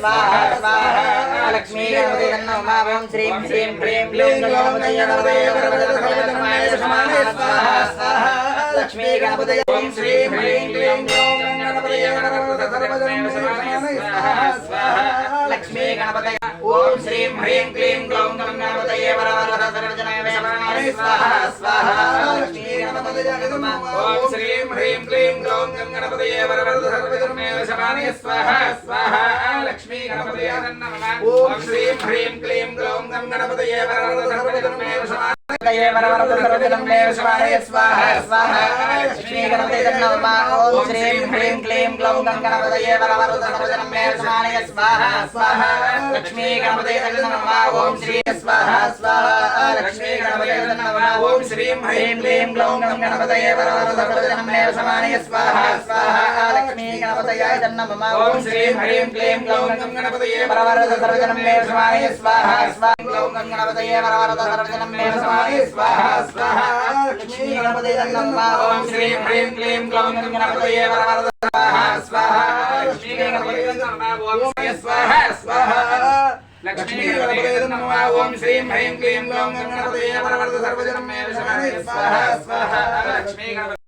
स्वाहा स्वाहा लक्ष्मी गणपति नमः ओम श्रीं श्रीं क्लीं ग्लौं गणपतये वरदे स्वाहा स्वाहा लक्ष्मी गणपति ओम श्रीं क्लीं ग्लौं गणपतये वरदे स्वाहा स्वाहा लक्ष्मी गणपति ओम श्रीं ह्रीं क्लीं ग्लौं गणपतये वरदे स्वाहा स्वाहा लक्ष्मी गणपति ओम श्रीं ह्रीं क्लीं ग्लौं गणपतये वरदे स्वाहा स्वाहा लक्ष्मी गणपति ओम श्रीं ह्रीं क्लीं ग्लौं गणपतये स्वाहा स्वाहा लक्ष्मी गणपति नमः ओम श्रीं ह्रीं क्लीं ग्लौं गणपतये स्वाहा स्वाहा लक्ष्मी गणपति नमः ओम श्री स्वाहा स्वाहा लक्ष्मी गणपति नमः ओम श्रीं ह्रीं क्लीं ग्लौं गणपतये स्वाहा स्वाहा लक्ष्मी गणपति नमः ओम श्रीं ह्रीं क्लीं ग्लौं गणपतये स्वाहा स्वाहा ग्लौं गणपतये स्वाहा स्वाहा लक्ष्मी गणपति नमः ओम श्रीं ह्रीं क्लीं ग्लौं गणपतये स्वाहा स्वाहा लक्ष्मी गणपति नमः ओम स्वाहा स्वाहा लक्ष्मी गणपति नमः ओम श्रीं ह्रीं क्लीं ग्लौं गणपतये स्वाहा स्वाहा लक्ष्मी गणपति